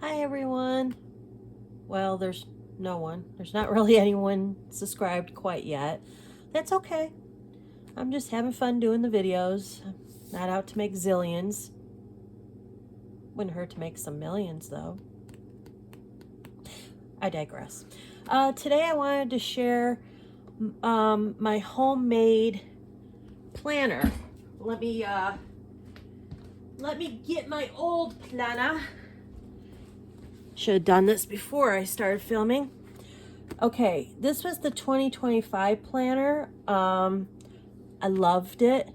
Hi everyone. Well, there's no one. There's not really anyone subscribed quite yet. That's okay. I'm just having fun doing the videos. I'm not out to make zillions. Wouldn't hurt to make some millions though. I digress. Today I wanted to share my homemade planner. Let me get my old planner. Should have done this before I started filming. Okay, this was the 2025 planner. I loved it.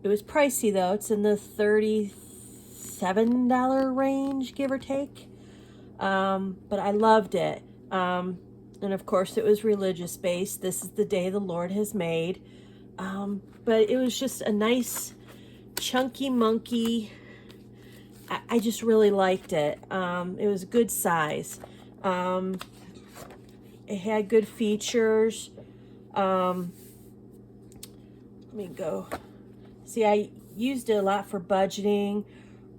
It was pricey though. It's in the $37 range, give or take. But I loved it. And of course it was religious based. This is the day the Lord has made. But it was just a nice chunky monkey. I just really liked it. It was a good size. It had good features. Let me go. See, I used it a lot for budgeting,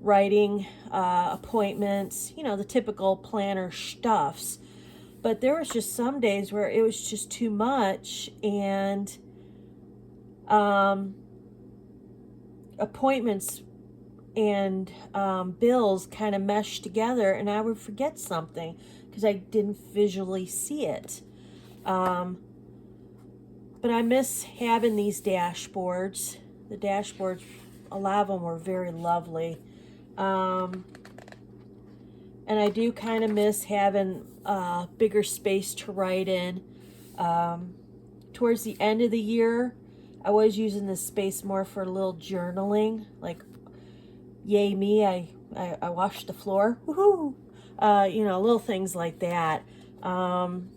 writing, appointments, you know, the typical planner stuffs. But there was just some days where it was just too much, and appointments and bills kind of meshed together, and I would forget something because I didn't visually see it. But I miss having these dashboards. The dashboards, a lot of them were very lovely. And I do kind of miss having bigger space to write in. Towards the end of the year, I was using this space more for a little journaling. Like, yay me, I washed the floor. Woohoo! You know, little things like that. And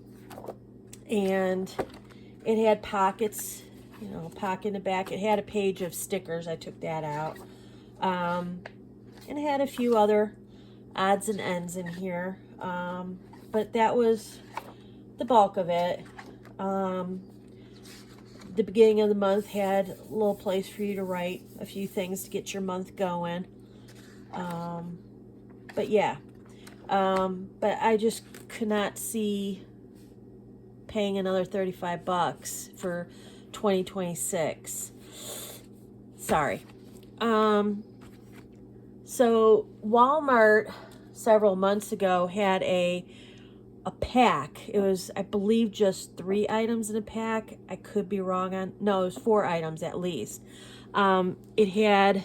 it had pockets, you know, pocket in the back. It had a page of stickers. I took that out. And it had a few other odds and ends in here. But that was the bulk of it. The beginning of the month had a little place for you to write a few things to get your month going. But yeah. But I just could not see paying another $35 for 2026. Sorry. So Walmart several months ago had a pack. It was, I believe, just 3 items in a pack. I could be wrong on, no, it was 4 items at least. It had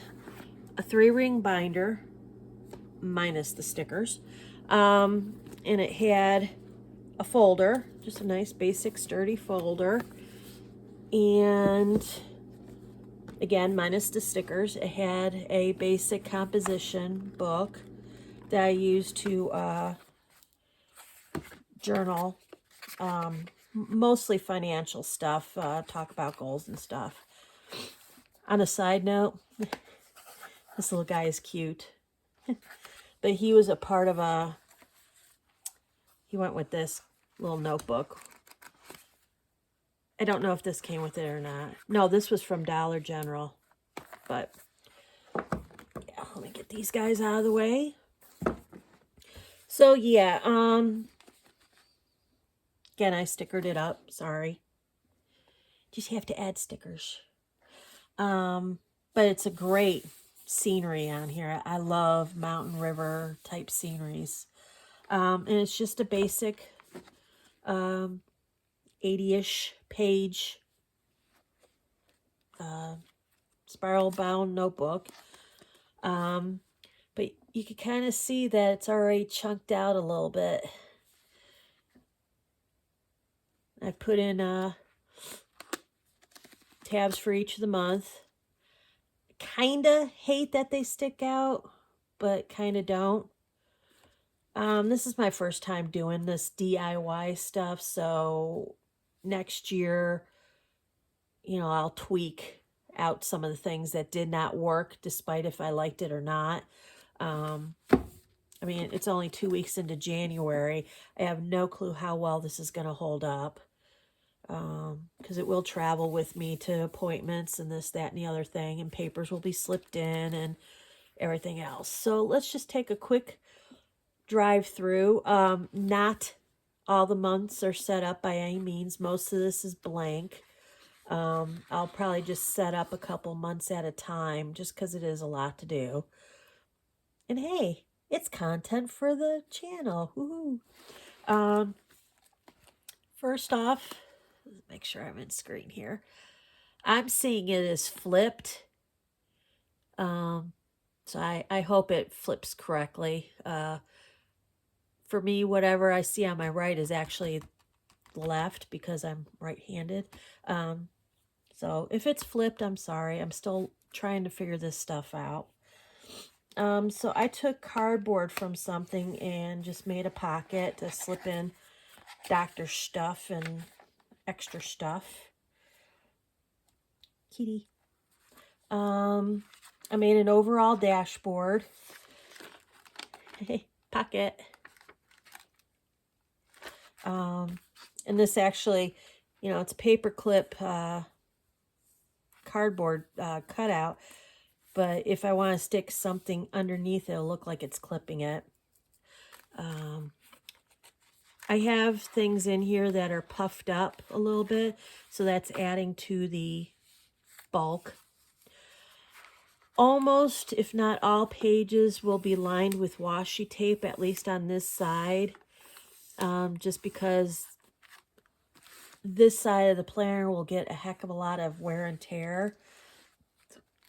a 3-ring binder minus the stickers. And it had a folder, just a nice basic sturdy folder, and again minus the stickers. It had a basic composition book that I used to journal, mostly financial stuff, talk about goals and stuff. On a side note, this little guy is cute. But he was a part of he went with this little notebook. I don't know if this came with it or not. No, this was from Dollar General. But yeah, let me get these guys out of the way. So yeah, again, I stickered it up. Sorry. Just have to add stickers. But it's a great scenery on here. I love mountain river type sceneries. And it's just a basic 80-ish page spiral bound notebook. But you can kind of see that it's already chunked out a little bit. I put in tabs for each of the month. Kind of hate that they stick out, but kind of don't. This is my first time doing this DIY stuff, so next year, you know, I'll tweak out some of the things that did not work, despite if I liked it or not. I mean, it's only 2 weeks into January. I have no clue how well this is going to hold up, because it will travel with me to appointments and this, that, and the other thing, and papers will be slipped in and everything else. So let's just take a quick drive through. Not all the months are set up by any means. Most of this is blank. I'll probably just set up a couple months at a time just because it is a lot to do. And hey, it's content for the channel. Woohoo! First off, make sure I'm in screen here. I'm seeing it as flipped. So I hope it flips correctly. For me, whatever I see on my right is actually left because I'm right-handed. So if it's flipped, I'm sorry. I'm still trying to figure this stuff out. So I took cardboard from something and just made a pocket to slip in doctor stuff and extra stuff. Kitty. I made an overall dashboard. Pocket. And this actually, you know, it's a paperclip cardboard cutout. But if I want to stick something underneath, it'll look like it's clipping it. I have things in here that are puffed up a little bit, so that's adding to the bulk. Almost, if not all pages will be lined with washi tape, at least on this side, just because this side of the planner will get a heck of a lot of wear and tear.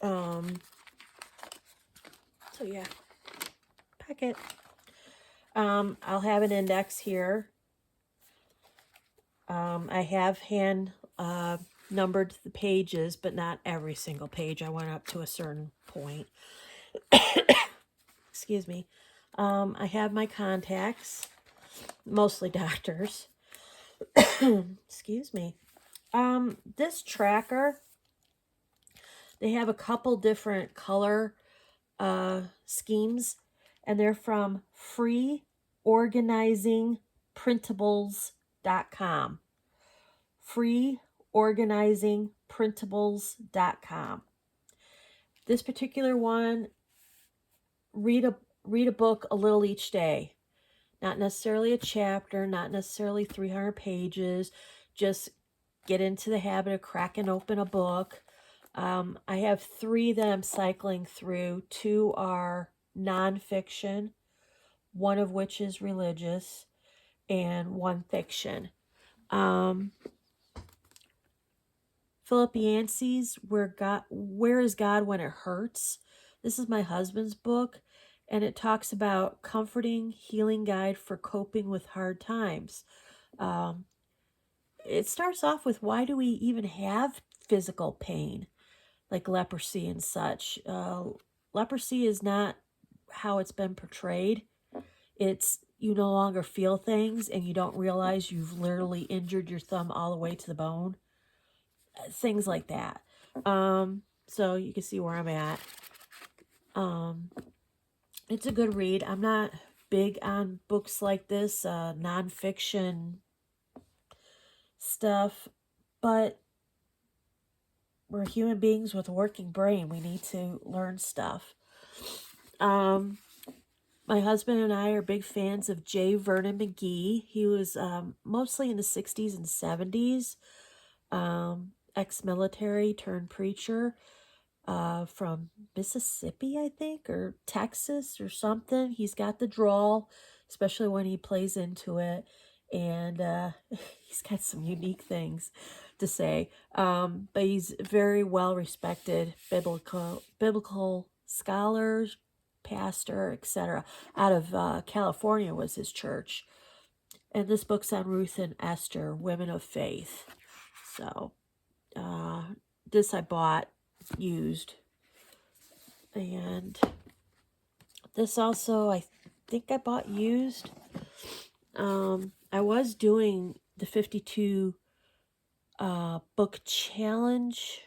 So yeah, packet. I'll have an index here. I have hand numbered the pages, but not every single page. I went up to a certain point. Excuse me. I have my contacts, mostly doctors. Excuse me. This tracker, they have a couple different color schemes, and they're from freeorganizingprintables.com. freeorganizingprintables.com. This particular one, read a book a little each day. Not necessarily a chapter, not necessarily 300 pages. Just get into the habit of cracking open a book. I have 3 that I'm cycling through. 2 are nonfiction, one of which is religious, and 1 fiction. Philip Yancey's Where is God When It Hurts? This is my husband's book, and it talks about comforting, healing guide for coping with hard times. It starts off with, why do we even have physical pain, like leprosy and such? Leprosy is not how it's been portrayed. It's you no longer feel things and you don't realize you've literally injured your thumb all the way to the bone. Things like that. So you can see where I'm at. It's a good read. I'm not big on books like this, nonfiction stuff, but we're human beings with a working brain. We need to learn stuff. My husband and I are big fans of J. Vernon McGee. He was mostly in the 60s and 70s, ex-military turned preacher from Mississippi, I think, or Texas or something. He's got the drawl, especially when he plays into it. And he's got some unique things to say. But he's very well-respected biblical scholar, pastor, etc. Out of California was his church. And this book's on Ruth and Esther, Women of Faith. So this I bought used. And this also, I think I bought used. I was doing the 52 book challenge.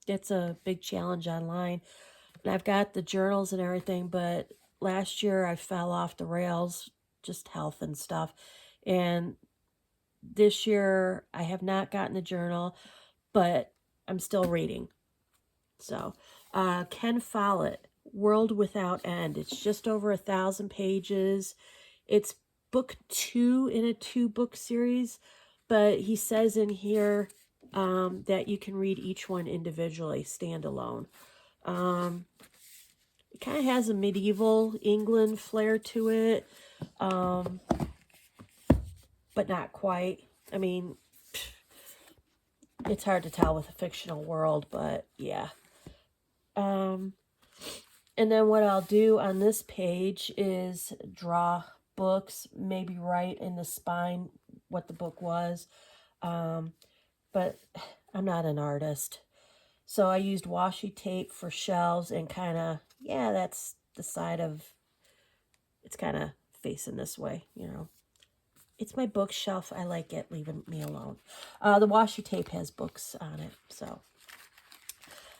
It's a big challenge online. And I've got the journals and everything, but last year I fell off the rails, just health and stuff. And this year I have not gotten a journal, but I'm still reading. So, Ken Follett, World Without End. It's just over 1,000 pages. It's book 2 in a 2-book series, but he says in here that you can read each one individually, standalone. It kind of has a medieval England flair to it, but not quite. I mean, it's hard to tell with a fictional world, but yeah. And then what I'll do on this page is draw books, maybe write in the spine what the book was. But I'm not an artist. So I used washi tape for shelves and kind of, yeah, that's the side of, it's kind of facing this way, you know. It's my bookshelf. I like it. Leaving me alone. The washi tape has books on it. So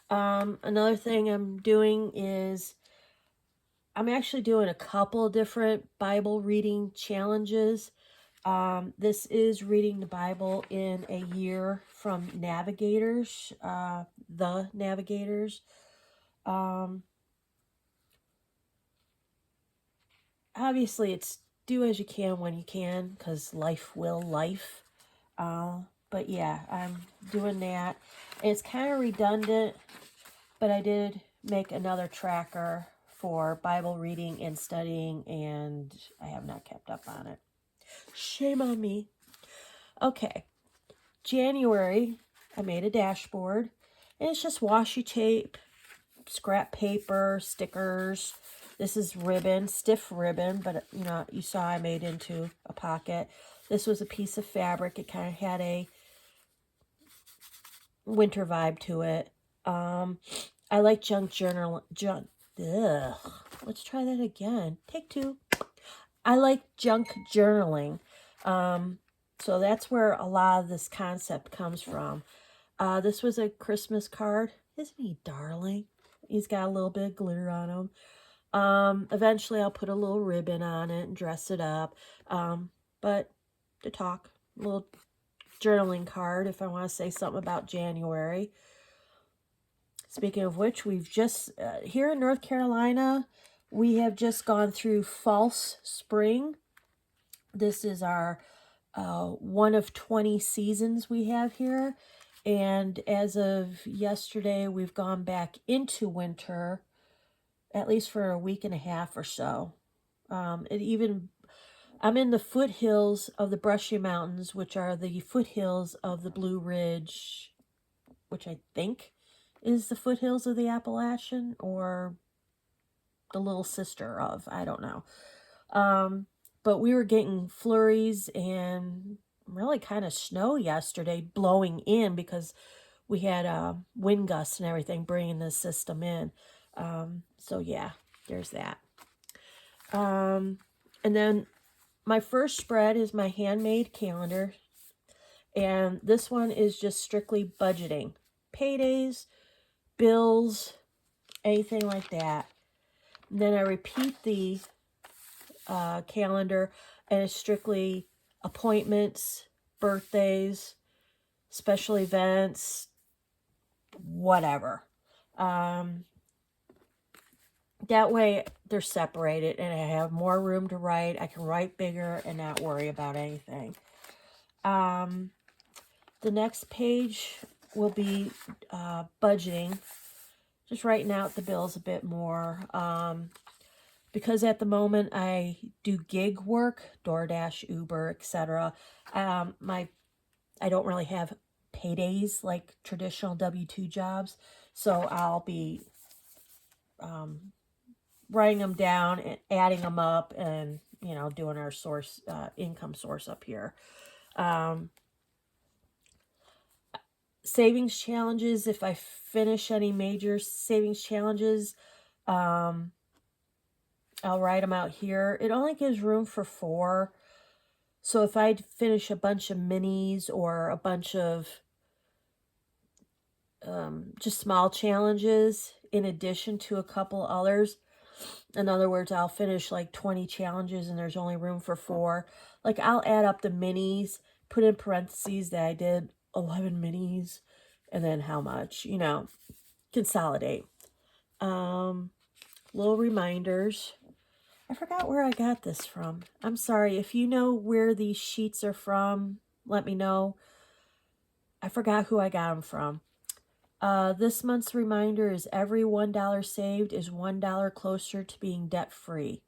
another thing I'm doing is I'm actually doing a couple different Bible reading challenges. This is reading the Bible in a year from Navigators, the Navigators. Obviously, it's do as you can when you can, because life will life. But yeah, I'm doing that. It's kind of redundant, but I did make another tracker for Bible reading and studying, and I have not kept up on it. Shame on me. Okay, January, I made a dashboard, and it's just washi tape, scrap paper, stickers. This is ribbon, stiff ribbon, but you know, you saw I made into a pocket. This was a piece of fabric. It kind of had a winter vibe to it. I like junk journal. Let's try that again. Take 2. I like junk journaling. So that's where a lot of this concept comes from. This was a Christmas card. Isn't he darling? He's got a little bit of glitter on him. Eventually I'll put a little ribbon on it and dress it up. But to talk, a little journaling card if I want to say something about January. Speaking of which, we've just, here in North Carolina, we have just gone through false spring. This is our one of 20 seasons we have here. And as of yesterday, we've gone back into winter, at least for a week and a half or so. I'm in the foothills of the Brushy Mountains, which are the foothills of the Blue Ridge, which I think is the foothills of the Appalachian, or the little sister of, I don't know. But we were getting flurries and really kind of snow yesterday blowing in because we had wind gusts and everything bringing the system in. So yeah, there's that. And then my first spread is my handmade calendar. And this one is just strictly budgeting. Paydays, bills, anything like that. And then I repeat the calendar, and it's strictly appointments, birthdays, special events, whatever. That way they're separated and I have more room to write. I can write bigger and not worry about anything. The next page will be budgeting, just writing out the bills a bit more. Because at the moment I do gig work, DoorDash, Uber, etc. I don't really have paydays like traditional W-2 jobs, so I'll be writing them down and adding them up, and you know, doing our source income source up here. Savings challenges, if I finish any major savings challenges, I'll write them out here. It only gives room for 4. So if I finish a bunch of minis or a bunch of just small challenges in addition to a couple others, in other words, I'll finish like 20 challenges and there's only room for 4. Like I'll add up the minis, put in parentheses that I did 11 minis, and then how much, you know, consolidate. little reminders. I forgot where I got this from. I'm sorry. If you know where these sheets are from, let me know. I forgot who I got them from. This month's reminder is every $1 saved is $1 closer to being debt-free.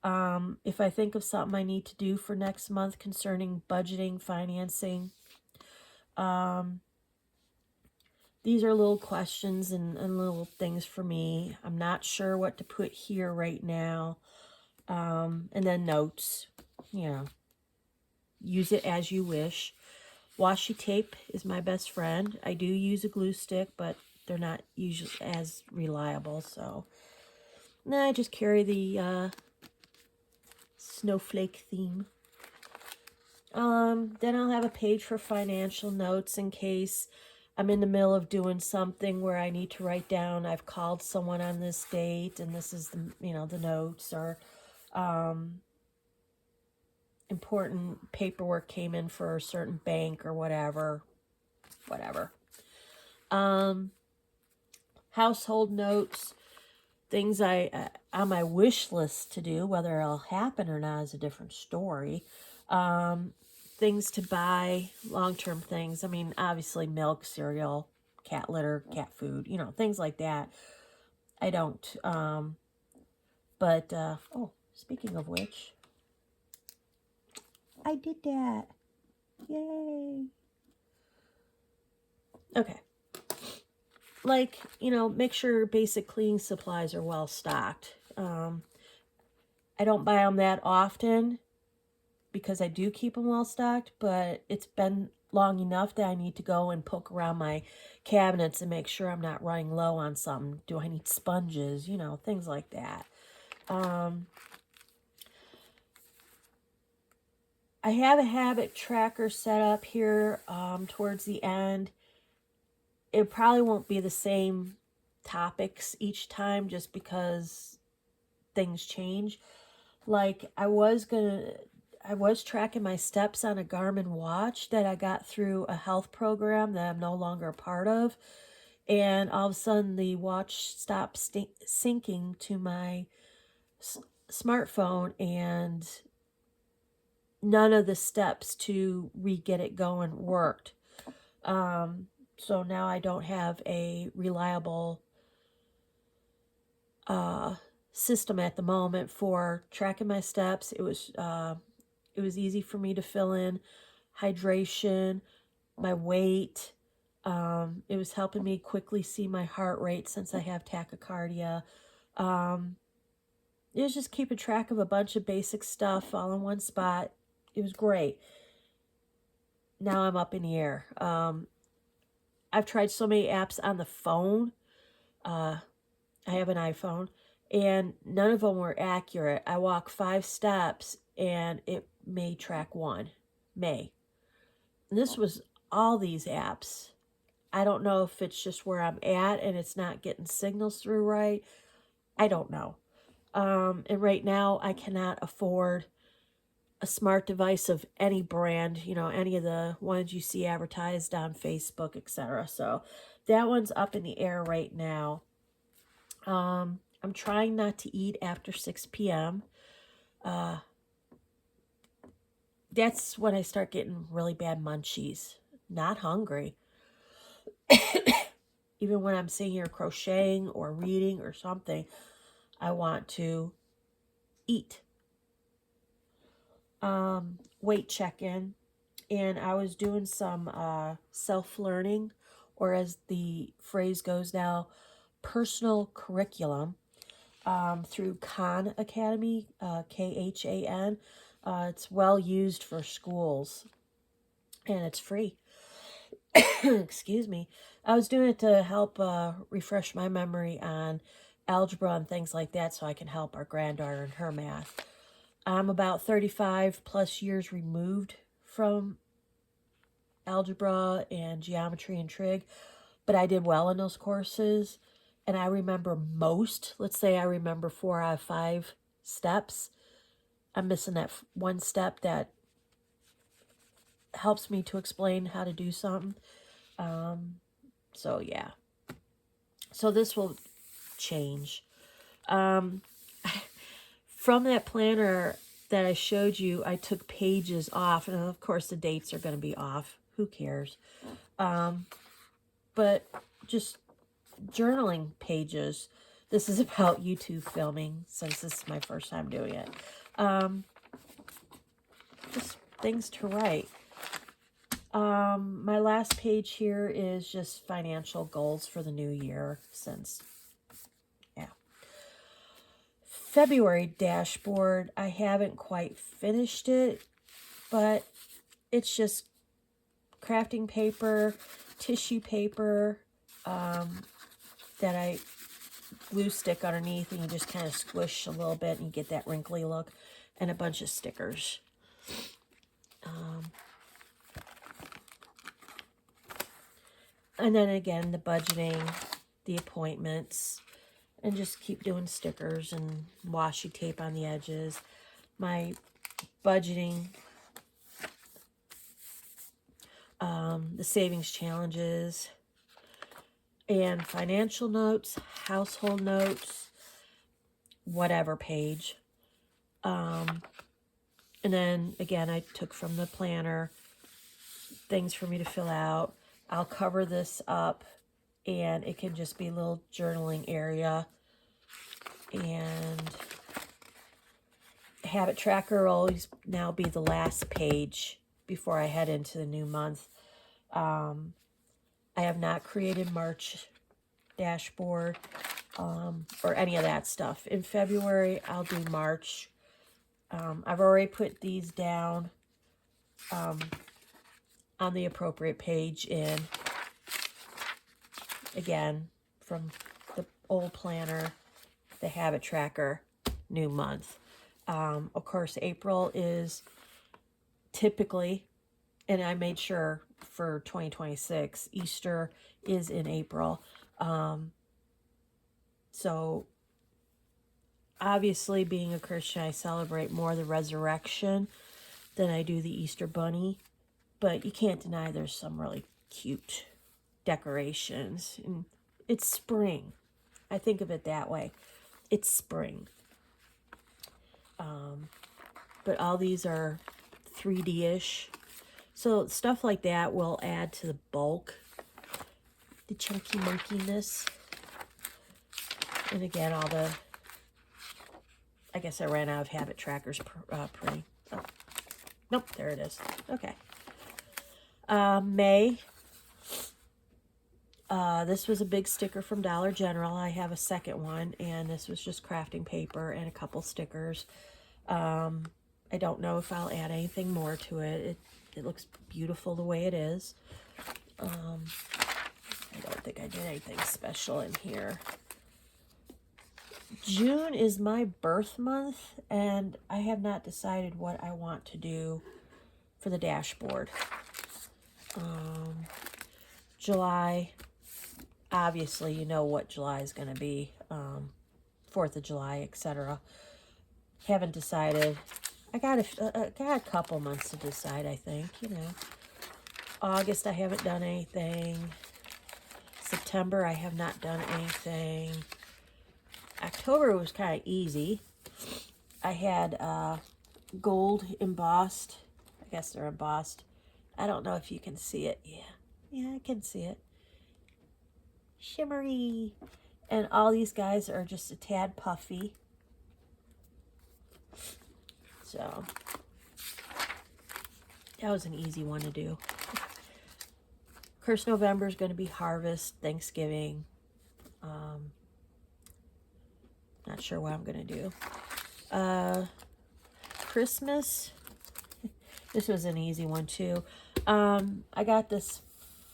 If I think of something I need to do for next month concerning budgeting, financing, these are little questions and little things for me. I'm not sure what to put here right now. And then notes, you know, use it as you wish. Washi tape is my best friend. I do use a glue stick, but they're not usually as reliable. So, nah, I just carry the snowflake theme. Then I'll have a page for financial notes in case I'm in the middle of doing something where I need to write down, I've called someone on this date and this is the, you know, the notes, or important paperwork came in for a certain bank or whatever. Household notes, things I on my wish list to do, whether it'll happen or not is a different story. Things to buy, long-term things. I mean, obviously milk, cereal, cat litter, cat food, you know, things like that. I don't. But oh, speaking of which, I did that. Yay. Okay. Like, you know, make sure basic cleaning supplies are well stocked. I don't buy them that often because I do keep them well stocked, but it's been long enough that I need to go and poke around my cabinets and make sure I'm not running low on something. Do I need sponges? You know, things like that. I have a habit tracker set up here towards the end. It probably won't be the same topics each time just because things change. Like I was tracking my steps on a Garmin watch that I got through a health program that I'm no longer a part of. And all of a sudden the watch stopped syncing to my smartphone, and none of the steps to re-get it going worked. So now I don't have a reliable system at the moment for tracking my steps. It was easy for me to fill in hydration, my weight. It was helping me quickly see my heart rate since I have tachycardia. It was just keeping track of a bunch of basic stuff all in one spot. It was great. Now I'm up in the air. I've tried so many apps on the phone. I have an iPhone, and none of them were accurate. I walk 5 steps, and it may track 1. May. And this was all these apps. I don't know if it's just where I'm at and it's not getting signals through right. I don't know. And right now, I cannot afford a smart device of any brand, you know, any of the ones you see advertised on Facebook, etc. So that one's up in the air right now. I'm trying not to eat after 6 p.m. That's when I start getting really bad munchies. Not hungry. Even when I'm sitting here crocheting or reading or something, I want to eat. Weight check-in. And I was doing some self-learning, or as the phrase goes now, personal curriculum through Khan Academy, Khan. It's well used for schools, and it's free. Excuse me. I was doing it to help refresh my memory on algebra and things like that so I can help our granddaughter in her math. I'm about 35 plus years removed from algebra and geometry and trig, but I did well in those courses, and I remember most. Let's say I remember 4 out of 5 steps. I'm missing that one step that helps me to explain how to do something. So yeah. So this will change. From that planner that I showed you, I took pages off, and of course the dates are going to be off. Who cares? But just journaling pages. This is about YouTube filming, since this is my first time doing it. Just things to write. My last page here is just financial goals for the new year, since, yeah. February dashboard, I haven't quite finished it, but it's just crafting paper, tissue paper, that I glue stick underneath, and you just kind of squish a little bit and you get that wrinkly look, and a bunch of stickers. And then again, the budgeting, the appointments, and just keep doing stickers and washi tape on the edges. My budgeting, the savings challenges, and financial notes, household notes, whatever page. And then again, I took from the planner things for me to fill out. I'll cover this up, and it can just be a little journaling area. And habit tracker will always now be the last page before I head into the new month. I have not created March dashboard or any of that stuff. In February, I'll do March. I've already put these down on the appropriate page in, again, from the old planner, the habit tracker, new month. Of course, April is typically, and I made sure for 2026, Easter is in April. So obviously, being a Christian, I celebrate more the resurrection than I do the Easter bunny. But you can't deny there's some really cute decorations. And it's spring. I think of it that way. It's spring. But all these are 3D-ish. So stuff like that will add to the bulk, the chunky monkiness. And again, all the, I guess I ran out of habit trackers printing. Oh. Nope, there it is. Okay. May. This was a big sticker from Dollar General. I have a second one, and this was just crafting paper and a couple stickers. I don't know if I'll add anything more to it. It looks beautiful the way it is. I don't think I did anything special in here. June is my birth month, and I have not decided what I want to do for the dashboard. July, obviously you know what July is going to be, 4th of July, etc. Haven't decided. I got a couple months to decide, I think, you know. August, I haven't done anything. September, I have not done anything. October was kind of easy. I had gold embossed. I guess they're embossed. I don't know if you can see it. Yeah, I can see it. Shimmery. And all these guys are just a tad puffy. So, that was an easy one to do. Of course, November is going to be harvest, Thanksgiving. Not sure what I'm going to do. Christmas. This was an easy one, too. I got this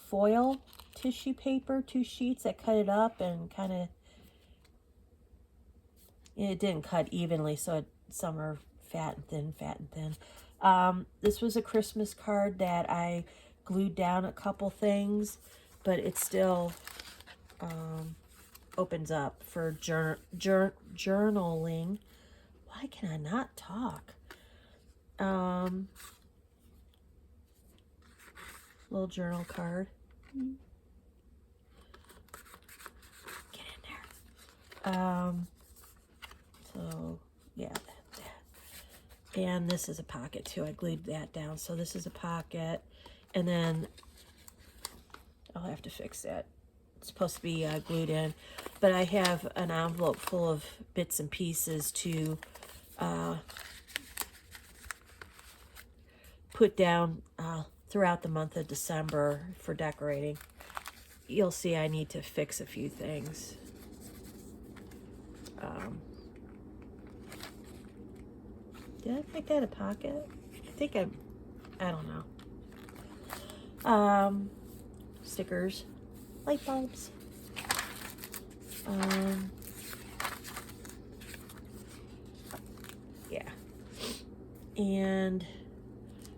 foil tissue paper, 2 sheets. I cut it up and kind of, it didn't cut evenly, so some are fat and thin. This was a Christmas card that I glued down a couple things, but it still opens up for journaling. Why can I not talk? Little journal card. Get in there. yeah. And this is a pocket too. I glued that down. So this is a pocket. And then I'll have to fix that. It's supposed to be glued in. But I have an envelope full of bits and pieces to put down throughout the month of December for decorating. You'll see I need to fix a few things. Did I make that a pocket? I think I don't know. Stickers, light bulbs. Yeah. And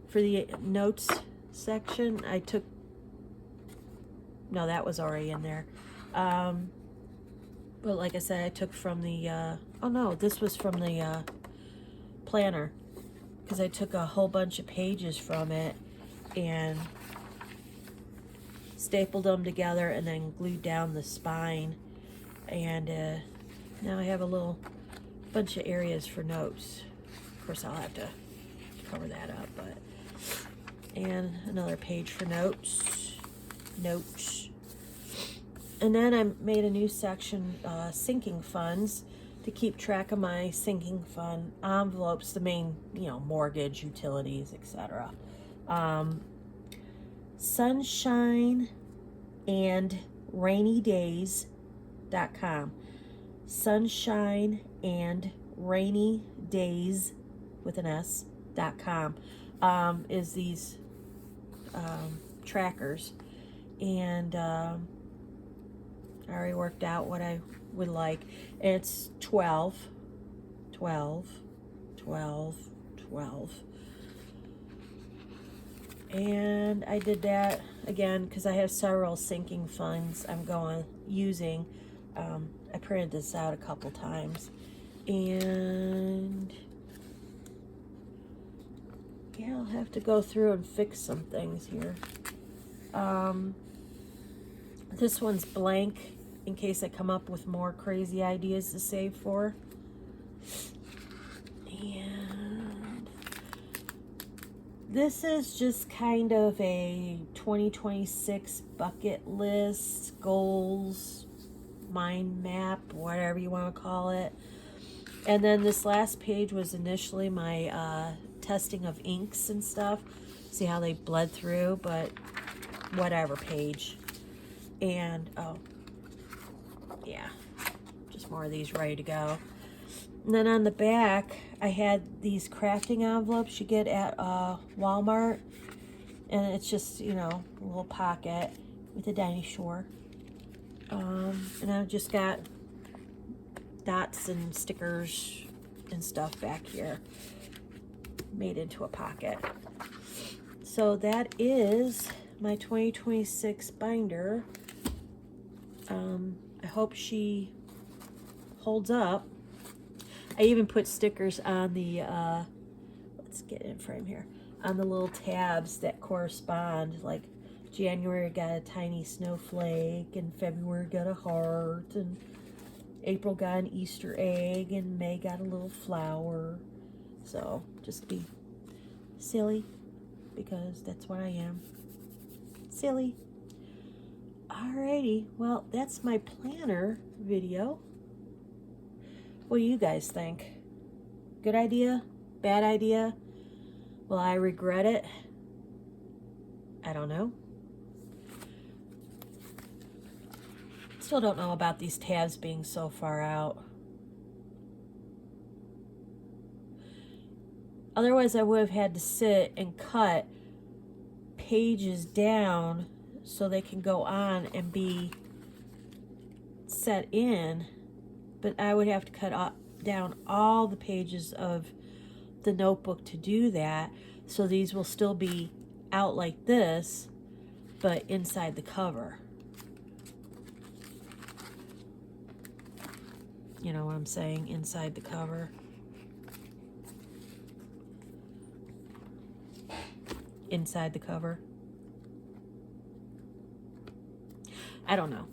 for the notes section, I took, no, that was already in there. But like I said, I took from the, oh no, this was from the planner, because I took a whole bunch of pages from it and stapled them together and then glued down the spine. And now I have a little bunch of areas for notes. Of course, I'll have to cover that up, but, and another page for notes. And then I made a new section, sinking funds, to keep track of my sinking fund envelopes, the main, you know, mortgage, utilities, etc. Sunshine and rainy days.com. Sunshine and rainy days with an S.com is these trackers. And I already worked out what I would like. It's 12, 12, 12, 12. And I did that again because I have several sinking funds I'm using. I printed this out a couple times. And yeah, I'll have to go through and fix some things here. This one's blank in case I come up with more crazy ideas to save for. And this is just kind of a 2026 bucket list, goals, mind map, whatever you want to call it. And then this last page was initially my testing of inks and stuff. See how they bled through, but whatever page. And oh yeah, just more of these ready to go. And then on the back I had these crafting envelopes you get at Walmart, and it's just, you know, a little pocket with a Dinah Shore. And I've just got dots and stickers and stuff back here made into a pocket. So that is my 2026 binder. I hope she holds up. I even put stickers on the, let's get in frame here, on the little tabs that correspond. Like January got a tiny snowflake, and February got a heart, and April got an Easter egg, and May got a little flower. So just be silly, because that's what I am. Silly. Alrighty, well, that's my planner video. What do you guys think? Good idea? Bad idea? Will I regret it? I don't know. Still don't know about these tabs being so far out. Otherwise, I would have had to sit and cut pages down so they can go on and be set in, but I would have to cut down all the pages of the notebook to do that. So these will still be out like this, but inside the cover. You know what I'm saying? Inside the cover. Inside the cover. I don't know.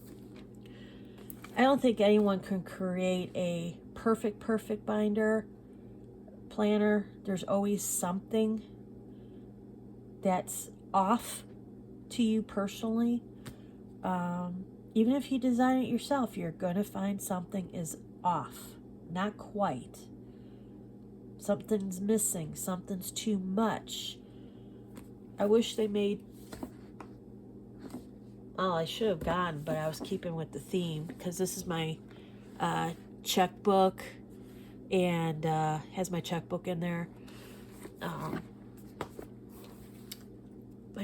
I don't think anyone can create a perfect binder. planner, there's always something that's off to you personally. Even if you design it yourself, you're going to find something is off. Not quite. Something's missing. Something's too much. I wish they made... Oh, I should have gone, but I was keeping with the theme because this is my checkbook, and has my checkbook in there. My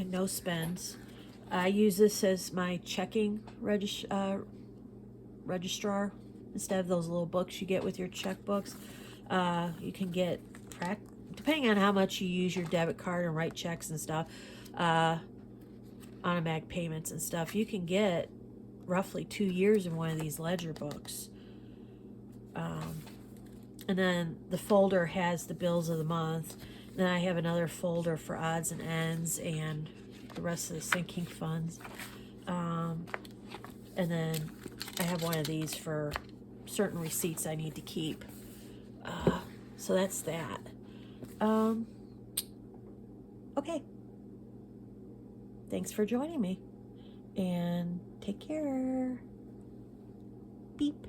no spends. I use this as my checking registrar instead of those little books you get with your checkbooks. You can get, depending on how much you use your debit card and write checks and stuff, automatic payments and stuff, you can get roughly 2 years in one of these ledger books. And then the folder has the bills of the month. Then I have another folder for odds and ends and the rest of the sinking funds. And then I have one of these for certain receipts I need to keep. So that's that. Okay. Thanks for joining me. And take care. Beep.